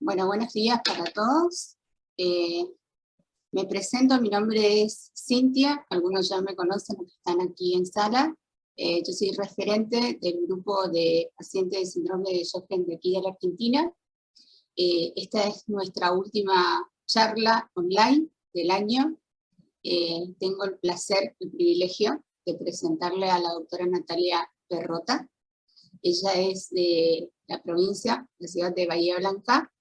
Bueno, buenos días para todos. Me presento, mi nombre es Cintia, algunos ya me conocen los que están aquí en sala. Yo soy referente del grupo de pacientes de síndrome de Sjögren de aquí de la Argentina. Esta es nuestra última charla online del año. Tengo el placer, el privilegio de presentarle a la doctora Natalia Perrota. Ella es de la provincia, la ciudad de Bahía Blanca.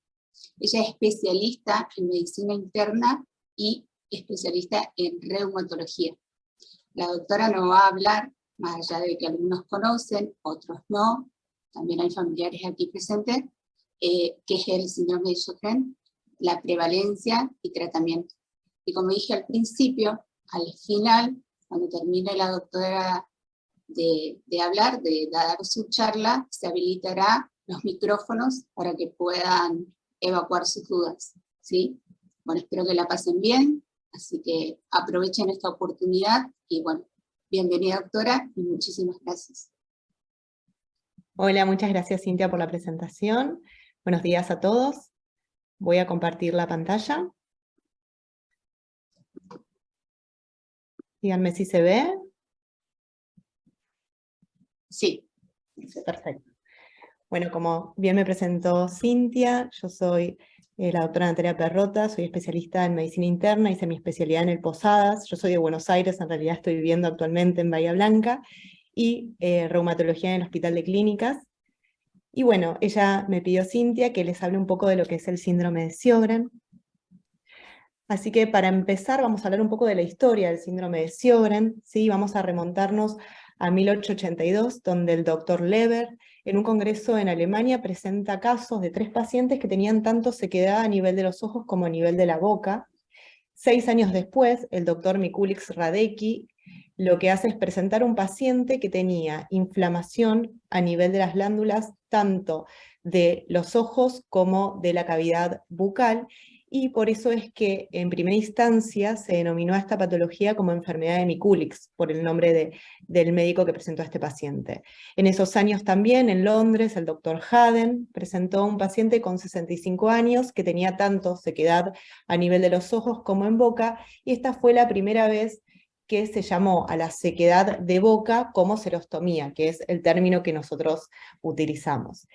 Ella es especialista en medicina interna y especialista en reumatología. La doctora nos va a hablar, más allá de que algunos conocen, otros no, también hay familiares aquí presentes, que es el síndrome de Sjögren, la prevalencia y tratamiento. Y como dije al principio, al final, cuando termine la doctora de hablar, de dar su charla, se habilitará los micrófonos para que puedan evacuar sus dudas, ¿sí? Bueno, espero que la pasen bien, así que aprovechen esta oportunidad y bueno, bienvenida doctora y muchísimas gracias. Hola, muchas gracias Cintia por la presentación. Buenos días a todos. Voy a compartir la pantalla. Díganme si se ve. Sí. Perfecto. Bueno, como bien me presentó Cintia, yo soy la doctora Natalia Perrota, soy especialista en medicina interna, hice mi especialidad en el Posadas, yo soy de Buenos Aires, en realidad estoy viviendo actualmente en Bahía Blanca, y reumatología en el Hospital de Clínicas. Y bueno, ella me pidió, Cintia, que les hable un poco de lo que es el síndrome de Sjögren. Así que para empezar vamos a hablar un poco de la historia del síndrome de Sjögren, ¿sí? Vamos a remontarnos a 1882, donde el doctor Leber, en un congreso en Alemania, presenta casos de 3 pacientes que tenían tanto sequedad a nivel de los ojos como a nivel de la boca. 6 años después, el doctor Mikulicz Radecki lo que hace es presentar un paciente que tenía inflamación a nivel de las glándulas, tanto de los ojos como de la cavidad bucal, y por eso es que en primera instancia se denominó a esta patología como enfermedad de Mikulicz, por el nombre del médico que presentó a este paciente. En esos años también, en Londres, el doctor Haden presentó un paciente con 65 años que tenía tanto sequedad a nivel de los ojos como en boca, y esta fue la primera vez que se llamó a la sequedad de boca como serostomía, que es el término que nosotros utilizamos.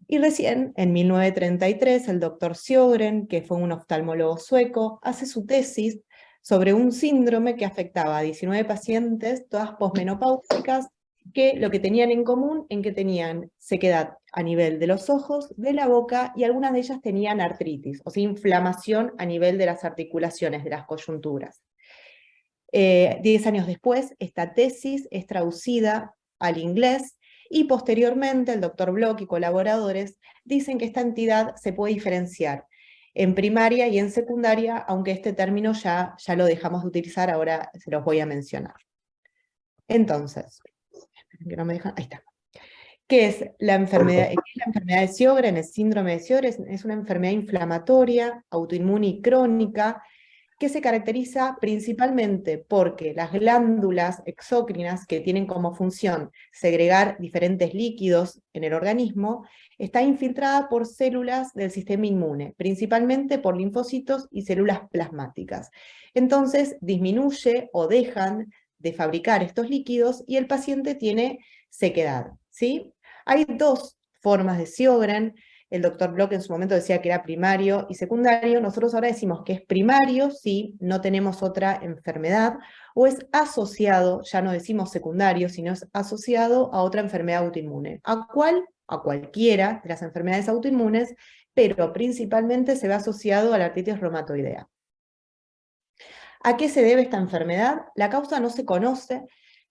Y recién, en 1933, el doctor Sjögren, que fue un oftalmólogo sueco, hace su tesis sobre un síndrome que afectaba a 19 pacientes, todas posmenopáusicas, que lo que tenían en común es que tenían sequedad a nivel de los ojos, de la boca, y algunas de ellas tenían artritis, o sea, inflamación a nivel de las articulaciones, de las coyunturas. 10 años después, esta tesis es traducida al inglés, y posteriormente el doctor Bloch y colaboradores dicen que esta entidad se puede diferenciar en primaria y en secundaria, aunque este término ya lo dejamos de utilizar, ahora se los voy a mencionar. Entonces, que no me dejan, ahí está. ¿Qué es la enfermedad? ¿Qué es la enfermedad de Sjögren? El síndrome de Sjögren es una enfermedad inflamatoria, autoinmune y crónica, que se caracteriza principalmente porque las glándulas exócrinas, que tienen como función segregar diferentes líquidos en el organismo, está infiltrada por células del sistema inmune, principalmente por linfocitos y células plasmáticas. Entonces disminuye o dejan de fabricar estos líquidos y el paciente tiene sequedad, ¿sí? Hay 2 formas de Sjögren. El doctor Bloch en su momento decía que era primario y secundario. Nosotros ahora decimos que es primario si no tenemos otra enfermedad, o es asociado, ya no decimos secundario, sino es asociado a otra enfermedad autoinmune. ¿A cuál? A cualquiera de las enfermedades autoinmunes, pero principalmente se ve asociado a la artritis reumatoidea. ¿A qué se debe esta enfermedad? La causa no se conoce,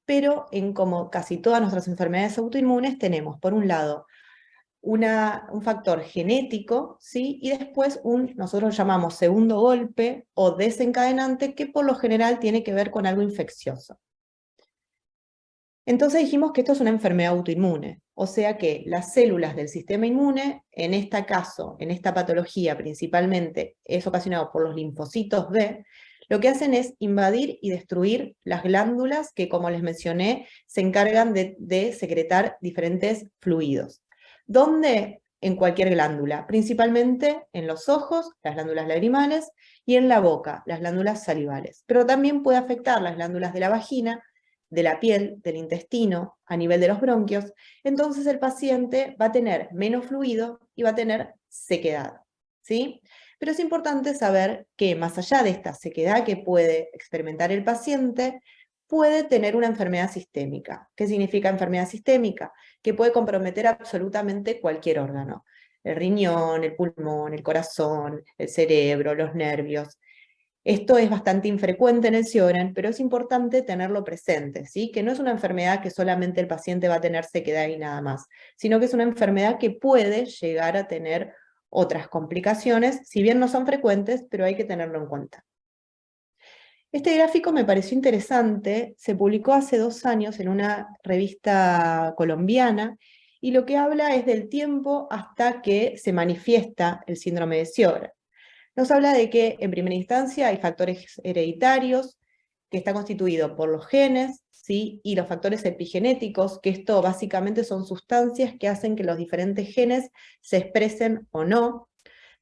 pero en como casi todas nuestras enfermedades autoinmunes tenemos, por un lado, un factor genético, ¿sí? Y después nosotros llamamos segundo golpe o desencadenante, que por lo general tiene que ver con algo infeccioso. Entonces dijimos que esto es una enfermedad autoinmune, o sea que las células del sistema inmune, en este caso, en esta patología principalmente, es ocasionado por los linfocitos B, lo que hacen es invadir y destruir las glándulas que, como les mencioné, se encargan de secretar diferentes fluidos. ¿Dónde en cualquier glándula, principalmente en los ojos, las glándulas lagrimales, y en la boca, las glándulas salivales. Pero también puede afectar las glándulas de la vagina, de la piel, del intestino, a nivel de los bronquios. Entonces el paciente va a tener menos fluido y va a tener sequedad, ¿sí? Pero es importante saber que más allá de esta sequedad que puede experimentar el paciente, puede tener una enfermedad sistémica. ¿Qué significa enfermedad sistémica? Que puede comprometer absolutamente cualquier órgano. El riñón, el pulmón, el corazón, el cerebro, los nervios. Esto es bastante infrecuente en el Sjögren, pero es importante tenerlo presente, ¿sí? Que no es una enfermedad que solamente el paciente va a tener sequedad y nada más, sino que es una enfermedad que puede llegar a tener otras complicaciones, si bien no son frecuentes, pero hay que tenerlo en cuenta. Este gráfico me pareció interesante, se publicó hace 2 años en una revista colombiana, y lo que habla es del tiempo hasta que se manifiesta el síndrome de Sjögren. Nos habla de que en primera instancia hay factores hereditarios, que está constituido por los genes, ¿sí? Y los factores epigenéticos, que esto básicamente son sustancias que hacen que los diferentes genes se expresen o no.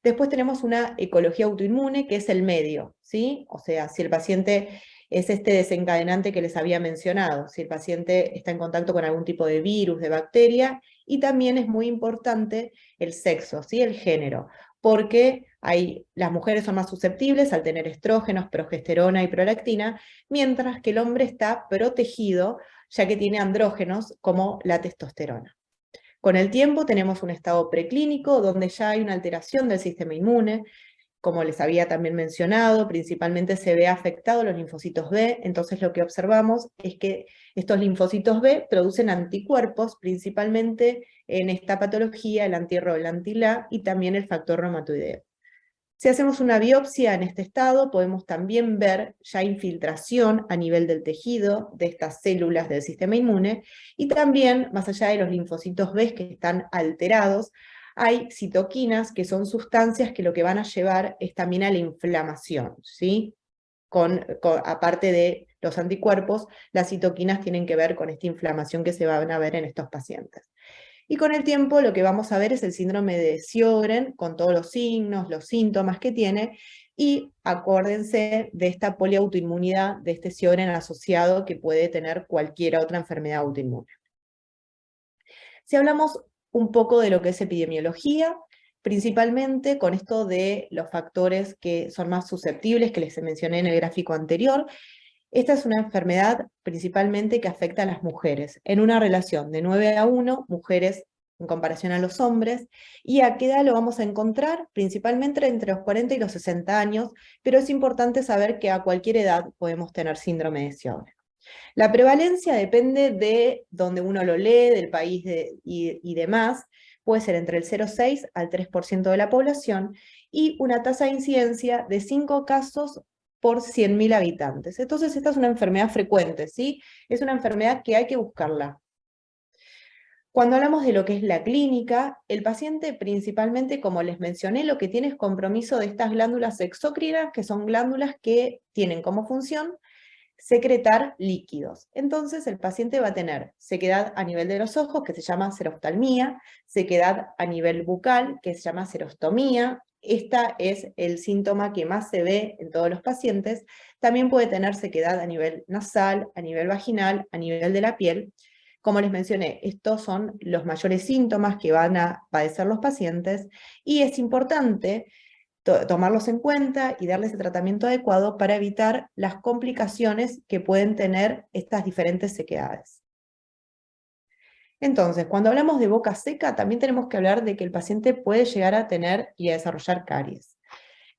Después tenemos una ecología autoinmune, que es el medio, ¿sí? O sea, si el paciente es este desencadenante que les había mencionado, si el paciente está en contacto con algún tipo de virus, de bacteria, y también es muy importante el sexo, ¿sí? El género, porque las mujeres son más susceptibles al tener estrógenos, progesterona y prolactina, mientras que el hombre está protegido, ya que tiene andrógenos como la testosterona. Con el tiempo tenemos un estado preclínico donde ya hay una alteración del sistema inmune, como les había también mencionado, principalmente se ve afectado los linfocitos B, entonces lo que observamos es que estos linfocitos B producen anticuerpos, principalmente en esta patología, el anti-RO, el anti-LA y también el factor reumatoideo. Si hacemos una biopsia en este estado, podemos también ver ya infiltración a nivel del tejido de estas células del sistema inmune, y también, más allá de los linfocitos B que están alterados, hay citoquinas, que son sustancias que lo que van a llevar es también a la inflamación, ¿sí? Aparte de los anticuerpos, las citoquinas tienen que ver con esta inflamación que se van a ver en estos pacientes. Y con el tiempo lo que vamos a ver es el síndrome de Sjögren, con todos los signos, los síntomas que tiene, y acuérdense de esta poliautoinmunidad, de este Sjögren asociado que puede tener cualquier otra enfermedad autoinmune. Si hablamos un poco de lo que es epidemiología, principalmente con esto de los factores que son más susceptibles, que les mencioné en el gráfico anterior, esta es una enfermedad principalmente que afecta a las mujeres, en una relación de 9-1, mujeres en comparación a los hombres, y a qué edad lo vamos a encontrar, principalmente entre los 40 y los 60 años, pero es importante saber que a cualquier edad podemos tener síndrome de Sjögren. La prevalencia depende de donde uno lo lee, del país y demás, puede ser entre el 0,6 al 3% de la población, y una tasa de incidencia de 5 casos por 100.000 habitantes. Entonces esta es una enfermedad frecuente, ¿sí? Es una enfermedad que hay que buscarla. Cuando hablamos de lo que es la clínica, el paciente principalmente, como les mencioné, lo que tiene es compromiso de estas glándulas exócrinas, que son glándulas que tienen como función secretar líquidos. Entonces el paciente va a tener sequedad a nivel de los ojos, que se llama xeroftalmía, sequedad a nivel bucal, que se llama xerostomía. Este es el síntoma que más se ve en todos los pacientes. También puede tener sequedad a nivel nasal, a nivel vaginal, a nivel de la piel. Como les mencioné, estos son los mayores síntomas que van a padecer los pacientes, y es importante tomarlos en cuenta y darles el tratamiento adecuado para evitar las complicaciones que pueden tener estas diferentes sequedades. Entonces, cuando hablamos de boca seca, también tenemos que hablar de que el paciente puede llegar a tener y a desarrollar caries.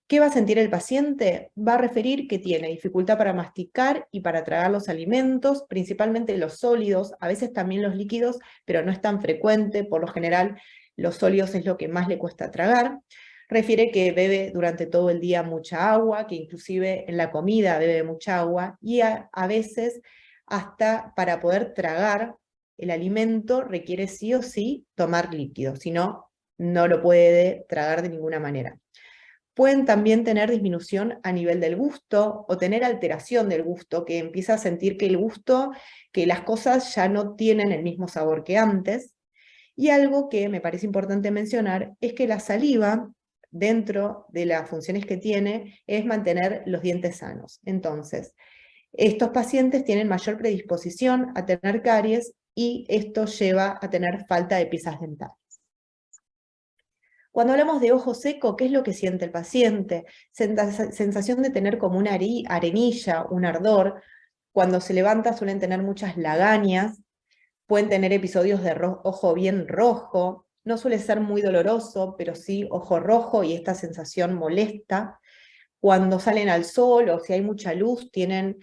¿Qué va a sentir el paciente? Va a referir que tiene dificultad para masticar y para tragar los alimentos, principalmente los sólidos, a veces también los líquidos, pero no es tan frecuente. Por lo general, los sólidos es lo que más le cuesta tragar. Refiere que bebe durante todo el día mucha agua, que inclusive en la comida bebe mucha agua, y a veces hasta para poder tragar el alimento requiere sí o sí tomar líquido, si no, no lo puede tragar de ninguna manera. Pueden también tener disminución a nivel del gusto o tener alteración del gusto, que empieza a sentir que el gusto, que las cosas ya no tienen el mismo sabor que antes. Y algo que me parece importante mencionar es que la saliva, dentro de las funciones que tiene, es mantener los dientes sanos. Entonces, estos pacientes tienen mayor predisposición a tener caries y esto lleva a tener falta de piezas dentales. Cuando hablamos de ojo seco, ¿qué es lo que siente el paciente? Sensación de tener como una arenilla, un ardor. Cuando se levanta suelen tener muchas lagañas, pueden tener episodios de ojo bien rojo, no suele ser muy doloroso, pero sí ojo rojo y esta sensación molesta. Cuando salen al sol o si hay mucha luz, tienen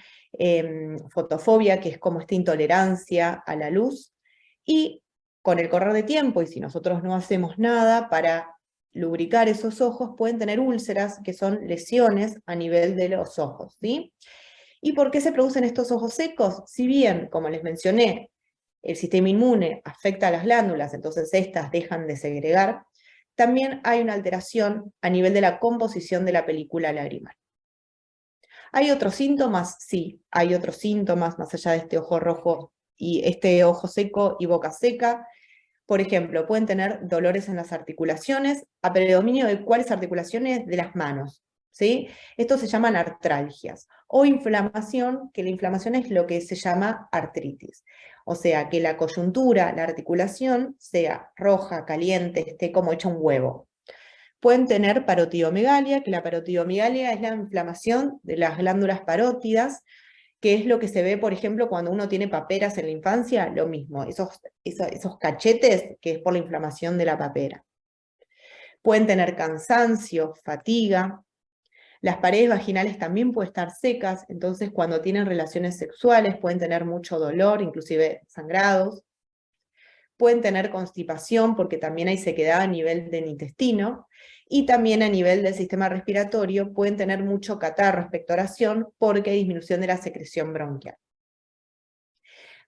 fotofobia, que es como esta intolerancia a la luz. Y con el correr de tiempo, y si nosotros no hacemos nada para lubricar esos ojos, pueden tener úlceras, que son lesiones a nivel de los ojos, ¿sí? ¿Y por qué se producen estos ojos secos? Si bien, como les mencioné, el sistema inmune afecta a las glándulas, entonces estas dejan de segregar, también hay una alteración a nivel de la composición de la película lagrimal. ¿Hay otros síntomas? Sí, hay otros síntomas más allá de este ojo rojo y este ojo seco y boca seca. Por ejemplo, pueden tener dolores en las articulaciones, a predominio de cuáles articulaciones de las manos, ¿sí? Estos se llaman artralgias, o inflamación, que la inflamación es lo que se llama artritis. O sea, que la coyuntura, la articulación, sea roja, caliente, esté como hecha un huevo. Pueden tener parotidomegalia, que la parotidomegalia es la inflamación de las glándulas parótidas, que es lo que se ve, por ejemplo, cuando uno tiene paperas en la infancia, lo mismo, esos cachetes, que es por la inflamación de la papera. Pueden tener cansancio, fatiga. Las paredes vaginales también pueden estar secas, entonces cuando tienen relaciones sexuales pueden tener mucho dolor, inclusive sangrados. Pueden tener constipación porque también hay sequedad a nivel del intestino, y también a nivel del sistema respiratorio pueden tener mucho catarro, expectoración, porque hay disminución de la secreción bronquial.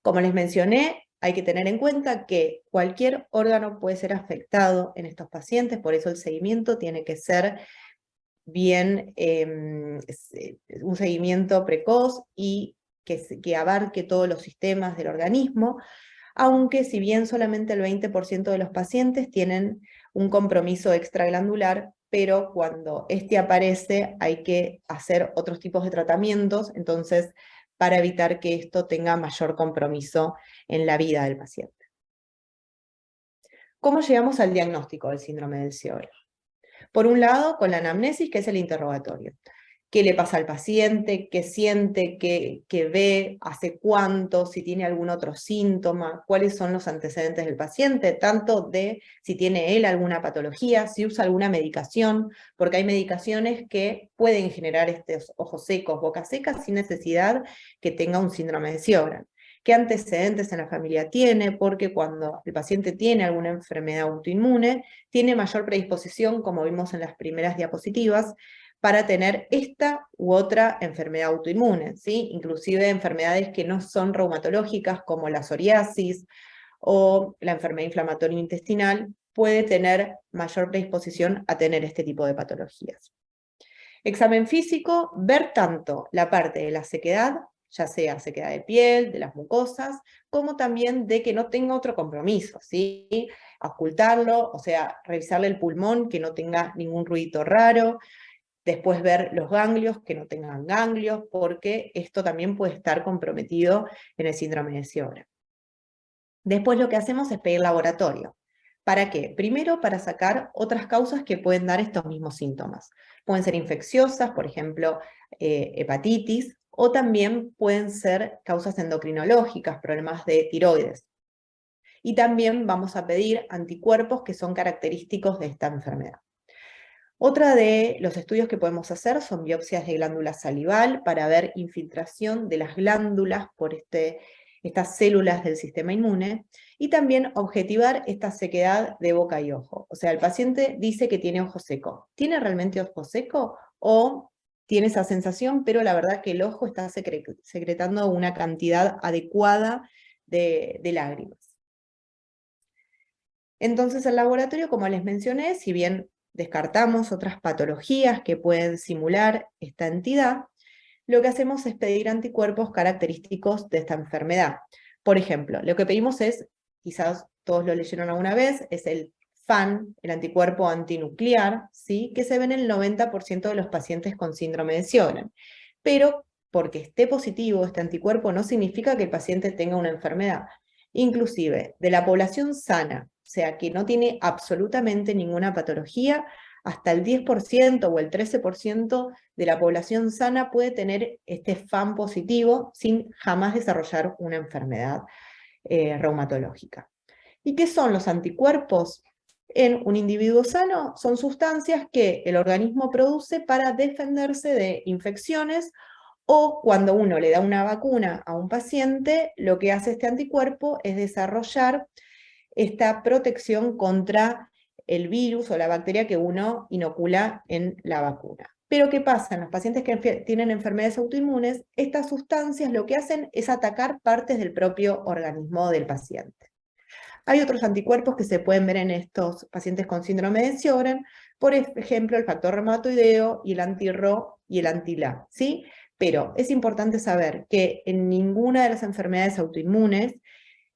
Como les mencioné, hay que tener en cuenta que cualquier órgano puede ser afectado en estos pacientes, por eso el seguimiento tiene que ser bien, un seguimiento precoz y que abarque todos los sistemas del organismo, aunque si bien solamente el 20% de los pacientes tienen un compromiso extraglandular, pero cuando este aparece hay que hacer otros tipos de tratamientos, entonces para evitar que esto tenga mayor compromiso en la vida del paciente. ¿Cómo llegamos al diagnóstico del síndrome del Sjögren? Por un lado, con la anamnesis, que es el interrogatorio. ¿Qué le pasa al paciente? ¿Qué siente? ¿Qué ve? ¿Hace cuánto? ¿Si tiene algún otro síntoma? ¿Cuáles son los antecedentes del paciente? Tanto de si tiene él alguna patología, si usa alguna medicación, porque hay medicaciones que pueden generar estos ojos secos, boca seca, sin necesidad que tenga un síndrome de Sjögren. ¿Qué antecedentes en la familia tiene? Porque cuando el paciente tiene alguna enfermedad autoinmune, tiene mayor predisposición, como vimos en las primeras diapositivas, para tener esta u otra enfermedad autoinmune, ¿sí? Inclusive enfermedades que no son reumatológicas, como la psoriasis o la enfermedad inflamatoria intestinal, puede tener mayor predisposición a tener este tipo de patologías. Examen físico, ver tanto la parte de la sequedad, ya sea sequedad de piel, de las mucosas, como también de que no tenga otro compromiso, ¿sí? Ocultarlo, o sea, revisarle el pulmón, que no tenga ningún ruidito raro, después ver los ganglios, que no tengan ganglios, porque esto también puede estar comprometido en el síndrome de Sjögren. Después lo que hacemos es pedir laboratorio. ¿Para qué? Primero, para sacar otras causas que pueden dar estos mismos síntomas. Pueden ser infecciosas, por ejemplo, hepatitis, o también pueden ser causas endocrinológicas, problemas de tiroides. Y también vamos a pedir anticuerpos que son característicos de esta enfermedad. Otra de los estudios que podemos hacer son biopsias de glándula salival para ver infiltración de las glándulas por estas células del sistema inmune, y también objetivar esta sequedad de boca y ojo. O sea, el paciente dice que tiene ojo seco. ¿Tiene realmente ojo seco o tiene esa sensación, pero la verdad que el ojo está secretando una cantidad adecuada de lágrimas? Entonces el laboratorio, como les mencioné, si bien descartamos otras patologías que pueden simular esta entidad, lo que hacemos es pedir anticuerpos característicos de esta enfermedad. Por ejemplo, lo que pedimos es quizás todos lo leyeron alguna vez, es el FAN, el anticuerpo antinuclear, ¿sí? Que se ve en el 90% de los pacientes con síndrome de Sjögren. Pero porque esté positivo este anticuerpo no significa que el paciente tenga una enfermedad. Inclusive, de la población sana, o sea, que no tiene absolutamente ninguna patología, hasta el 10% o el 13% de la población sana puede tener este FAN positivo sin jamás desarrollar una enfermedad reumatológica. ¿Y qué son los anticuerpos? En un individuo sano son sustancias que el organismo produce para defenderse de infecciones, o cuando uno le da una vacuna a un paciente, lo que hace este anticuerpo es desarrollar esta protección contra el virus o la bacteria que uno inocula en la vacuna. Pero ¿qué pasa? En los pacientes que tienen enfermedades autoinmunes, estas sustancias lo que hacen es atacar partes del propio organismo del paciente. Hay otros anticuerpos que se pueden ver en estos pacientes con síndrome de Sjögren, por ejemplo, el factor reumatoideo y el anti-Ro y el anti-La, ¿sí? Pero es importante saber que en ninguna de las enfermedades autoinmunes,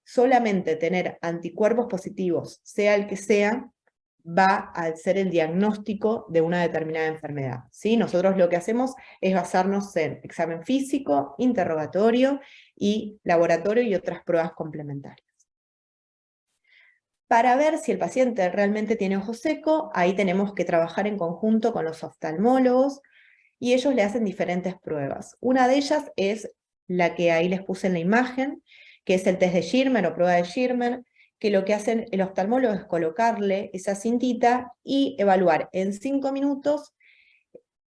solamente tener anticuerpos positivos, sea el que sea, va a ser el diagnóstico de una determinada enfermedad, ¿sí? Nosotros lo que hacemos es basarnos en examen físico, interrogatorio y laboratorio y otras pruebas complementarias. Para ver si el paciente realmente tiene ojo seco, ahí tenemos que trabajar en conjunto con los oftalmólogos y ellos le hacen diferentes pruebas. Una de ellas es la que ahí les puse en la imagen, que es el test de Schirmer o prueba de Schirmer, que lo que hacen el oftalmólogo es colocarle esa cintita y evaluar en 5 minutos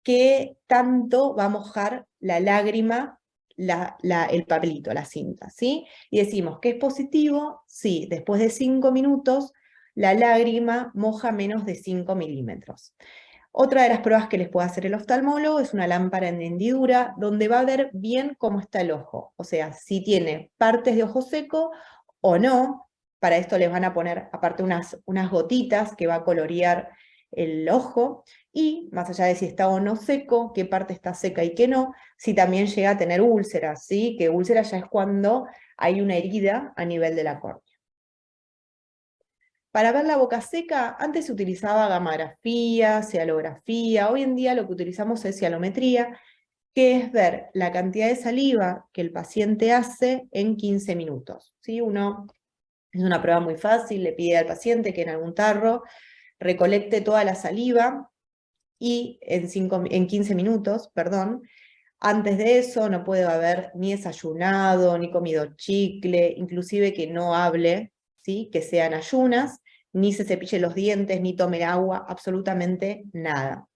qué tanto va a mojar la lágrima el papelito, la cinta, ¿sí? Y decimos que es positivo si después de 5 minutos la lágrima moja menos de 5 milímetros. Otra de las pruebas que les puede hacer el oftalmólogo es una lámpara en hendidura, donde va a ver bien cómo está el ojo, o sea, si tiene partes de ojo seco o no. Para esto les van a poner aparte unas gotitas que va a colorear el ojo, y más allá de si está o no seco, qué parte está seca y qué no, si también llega a tener úlceras, ¿sí? Que úlcera ya es cuando hay una herida a nivel de la córnea. Para ver la boca seca, antes se utilizaba gamografía, cialografía, hoy en día lo que utilizamos es cialometría, que es ver la cantidad de saliva que el paciente hace en 15 minutos. ¿Sí? Es una prueba muy fácil, le pide al paciente que en algún tarro recolecte toda la saliva y en 15 minutos, perdón. Antes de eso no puede haber ni desayunado, ni comido chicle, inclusive que no hable, ¿sí? Que sean ayunas, ni se cepille los dientes, ni tome agua, absolutamente nada.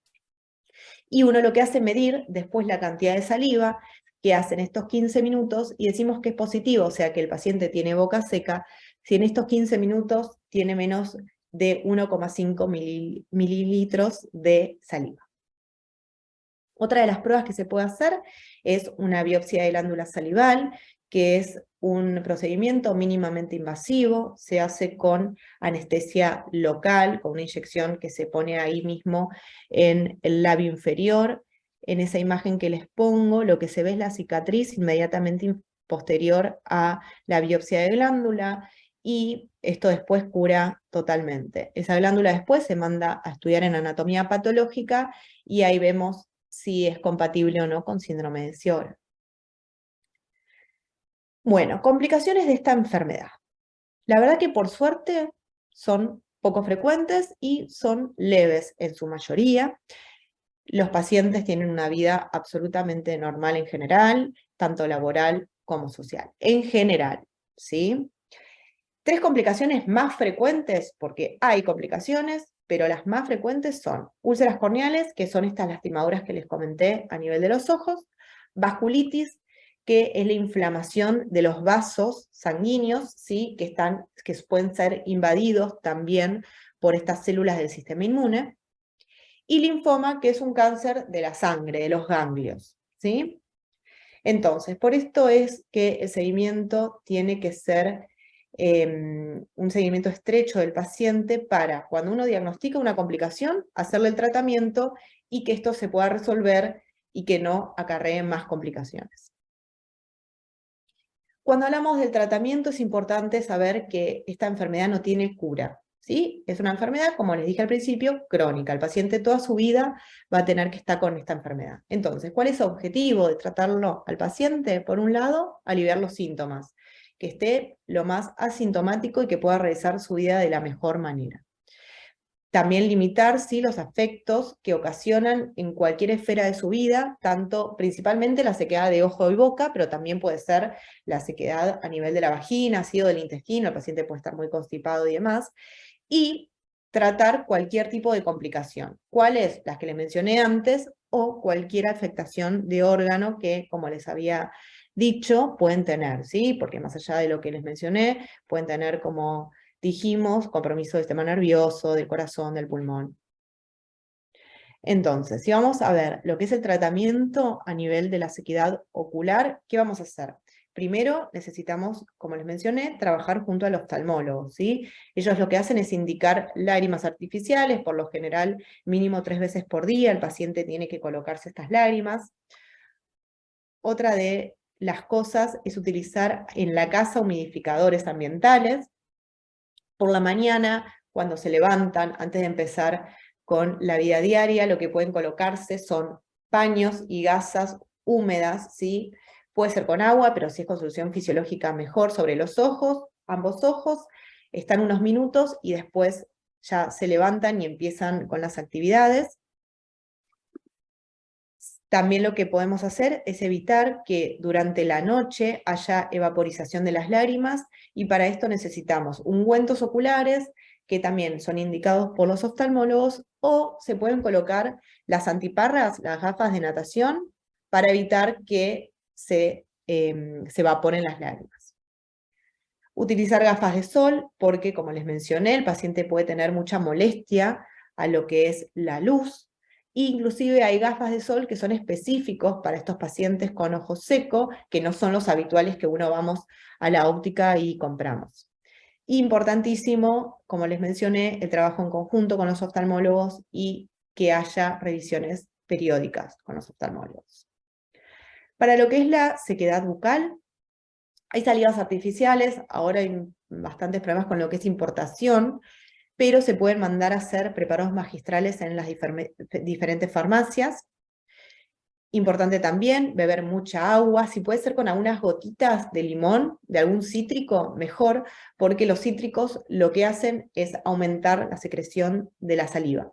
Y uno lo que hace es medir después la cantidad de saliva que hace en estos 15 minutos y decimos que es positivo, o sea que el paciente tiene boca seca, si en estos 15 minutos tiene menos de 1,5 mililitros de saliva. Otra de las pruebas que se puede hacer es una biopsia de glándula salival, que es un procedimiento mínimamente invasivo, se hace con anestesia local, con una inyección que se pone ahí mismo en el labio inferior. En esa imagen que les pongo, lo que se ve es la cicatriz inmediatamente posterior a la biopsia de glándula, y esto después cura totalmente. Esa glándula después se manda a estudiar en anatomía patológica y ahí vemos si es compatible o no con síndrome de Sjögren. Bueno, complicaciones de esta enfermedad. La verdad que por suerte son poco frecuentes y son leves en su mayoría. Los pacientes tienen una vida absolutamente normal en general, tanto laboral como social. En general, ¿sí? 3 complicaciones más frecuentes, porque hay complicaciones, pero las más frecuentes son úlceras corneales, que son estas lastimaduras que les comenté a nivel de los ojos, vasculitis, que es la inflamación de los vasos sanguíneos, ¿sí? que pueden ser invadidos también por estas células del sistema inmune, y linfoma, que es un cáncer de la sangre, de los ganglios, ¿sí? Entonces, por esto es que el seguimiento tiene que ser un seguimiento estrecho del paciente para, cuando uno diagnostica una complicación, hacerle el tratamiento y que esto se pueda resolver y que no acarree más complicaciones. Cuando hablamos del tratamiento es importante saber que esta enfermedad no tiene cura, ¿sí? Es una enfermedad, como les dije al principio, crónica. El paciente toda su vida va a tener que estar con esta enfermedad. Entonces, ¿cuál es el objetivo de tratarlo al paciente? Por un lado, aliviar los síntomas, que esté lo más asintomático y que pueda realizar su vida de la mejor manera. También limitar, sí, los afectos que ocasionan en cualquier esfera de su vida, tanto principalmente la sequedad de ojo y boca, pero también puede ser la sequedad a nivel de la vagina, ácido del intestino, el paciente puede estar muy constipado y demás, y tratar cualquier tipo de complicación. ¿Cuáles? Las que les mencioné antes, o cualquier afectación de órgano que, como les había dicho, pueden tener, ¿sí? Porque más allá de lo que les mencioné, pueden tener, como dijimos, compromiso del sistema nervioso, del corazón, del pulmón. Entonces, si vamos a ver lo que es el tratamiento a nivel de la sequedad ocular, ¿qué vamos a hacer? Primero necesitamos, como les mencioné, trabajar junto al oftalmólogo, ¿sí? Ellos lo que hacen es indicar lágrimas artificiales, por lo general mínimo 3 veces por día, el paciente tiene que colocarse estas lágrimas. Otra de las cosas es utilizar en la casa humidificadores ambientales. Por la mañana, cuando se levantan, antes de empezar con la vida diaria, lo que pueden colocarse son paños y gasas húmedas, ¿sí? Puede ser con agua, pero si es con solución fisiológica mejor, sobre los ojos, ambos ojos, están unos minutos y después ya se levantan y empiezan con las actividades. También lo que podemos hacer es evitar que durante la noche haya evaporización de las lágrimas, y para esto necesitamos ungüentos oculares, que también son indicados por los oftalmólogos, o se pueden colocar las antiparras, las gafas de natación, para evitar que se evaporen las lágrimas. Utilizar gafas de sol, porque como les mencioné, el paciente puede tener mucha molestia a lo que es la luz. Inclusive hay gafas de sol que son específicos para estos pacientes con ojo seco, que no son los habituales que uno vamos a la óptica y compramos. Importantísimo, como les mencioné, el trabajo en conjunto con los oftalmólogos y que haya revisiones periódicas con los oftalmólogos. Para lo que es la sequedad bucal, hay salidas artificiales, ahora hay bastantes problemas con lo que es importación, pero se pueden mandar a hacer preparados magistrales en las diferentes farmacias. Importante también beber mucha agua, si puede ser con algunas gotitas de limón, de algún cítrico, mejor, porque los cítricos lo que hacen es aumentar la secreción de la saliva.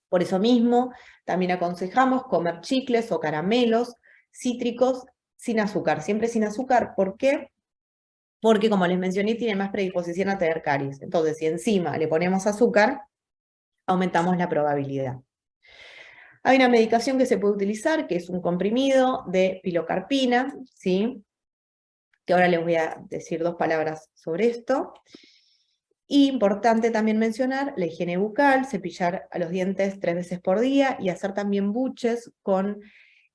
Por eso mismo, también aconsejamos comer chicles o caramelos cítricos sin azúcar, siempre sin azúcar. ¿Por qué? Porque, como les mencioné, tienen más predisposición a tener caries. Entonces, si encima le ponemos azúcar, aumentamos la probabilidad. Hay una medicación que se puede utilizar, que es un comprimido de pilocarpina, ¿sí? Que ahora les voy a decir 2 palabras sobre esto. Importante también mencionar la higiene bucal, cepillar a los dientes 3 veces por día y hacer también buches con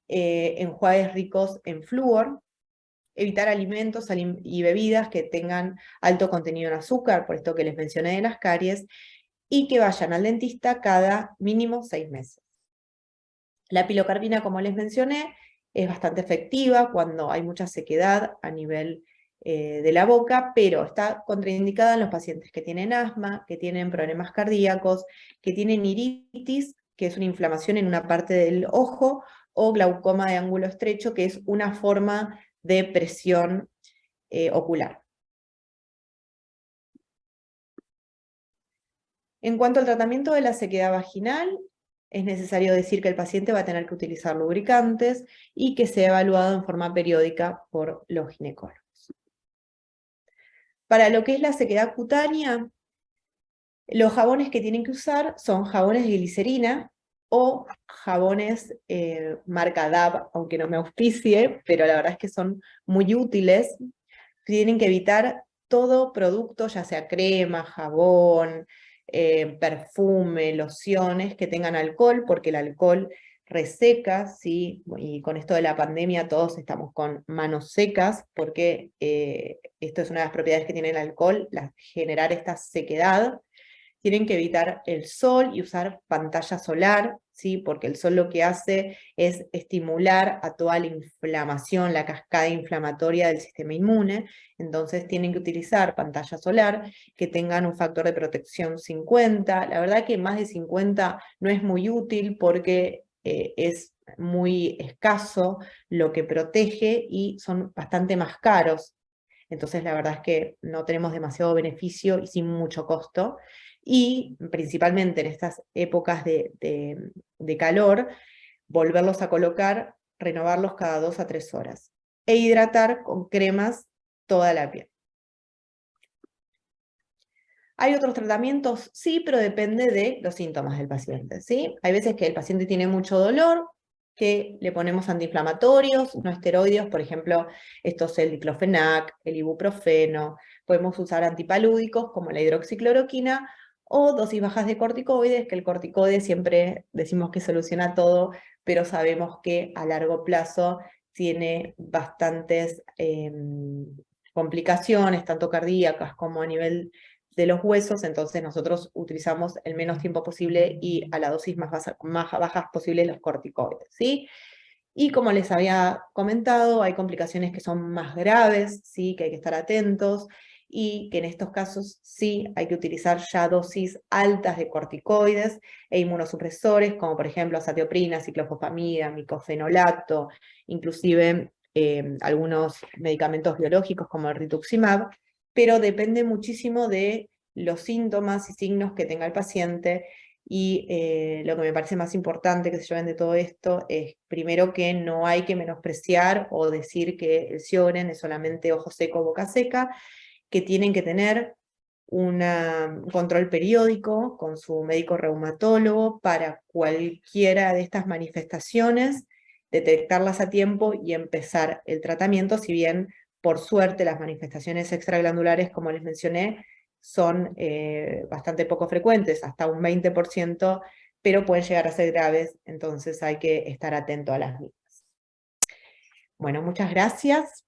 enjuagues ricos en flúor. Evitar alimentos y bebidas que tengan alto contenido en azúcar, por esto que les mencioné de las caries, y que vayan al dentista cada mínimo 6 meses. La pilocarpina, como les mencioné, es bastante efectiva cuando hay mucha sequedad a nivel de la boca, pero está contraindicada en los pacientes que tienen asma, que tienen problemas cardíacos, que tienen iritis, que es una inflamación en una parte del ojo, o glaucoma de ángulo estrecho, que es una forma de presión ocular. En cuanto al tratamiento de la sequedad vaginal, es necesario decir que el paciente va a tener que utilizar lubricantes y que sea evaluado en forma periódica por los ginecólogos. Para lo que es la sequedad cutánea, los jabones que tienen que usar son jabones de glicerina o jabones marca DAB, aunque no me auspicie, pero la verdad es que son muy útiles. Tienen que evitar todo producto, ya sea crema, jabón, perfume, lociones, que tengan alcohol, porque el alcohol reseca, ¿sí? Y con esto de la pandemia todos estamos con manos secas, porque esto es una de las propiedades que tiene el alcohol, generar esta sequedad. Tienen que evitar el sol y usar pantalla solar, ¿sí? Porque el sol lo que hace es estimular a toda la inflamación, la cascada inflamatoria del sistema inmune, entonces tienen que utilizar pantalla solar que tengan un factor de protección 50, la verdad que más de 50 no es muy útil porque es muy escaso lo que protege y son bastante más caros. Entonces la verdad es que no tenemos demasiado beneficio y sin mucho costo. Y principalmente en estas épocas de calor, volverlos a colocar, renovarlos cada 2 a 3 horas. E hidratar con cremas toda la piel. ¿Hay otros tratamientos? Sí, pero depende de los síntomas del paciente, ¿sí? Hay veces que el paciente tiene mucho dolor, que le ponemos antiinflamatorios, no esteroides, por ejemplo, esto es el diclofenac, el ibuprofeno, podemos usar antipalúdicos como la hidroxicloroquina, o dosis bajas de corticoides, que el corticoide siempre decimos que soluciona todo, pero sabemos que a largo plazo tiene bastantes complicaciones, tanto cardíacas como a nivel de los huesos, entonces nosotros utilizamos el menos tiempo posible y a la dosis más bajas posible los corticoides, ¿sí? Y como les había comentado, hay complicaciones que son más graves, ¿sí? Que hay que estar atentos, y que en estos casos sí hay que utilizar ya dosis altas de corticoides e inmunosupresores, como por ejemplo azatioprina, ciclofosfamida, micofenolato, inclusive algunos medicamentos biológicos como el rituximab, pero depende muchísimo de los síntomas y signos que tenga el paciente, y lo que me parece más importante que se lleven de todo esto es, primero, que no hay que menospreciar o decir que el Sjögren es solamente ojo seco, boca seca, que tienen que tener un control periódico con su médico reumatólogo para cualquiera de estas manifestaciones, detectarlas a tiempo y empezar el tratamiento, si bien por suerte las manifestaciones extraglandulares, como les mencioné, son bastante poco frecuentes, hasta un 20%, pero pueden llegar a ser graves, entonces hay que estar atento a las mismas. Bueno, muchas gracias.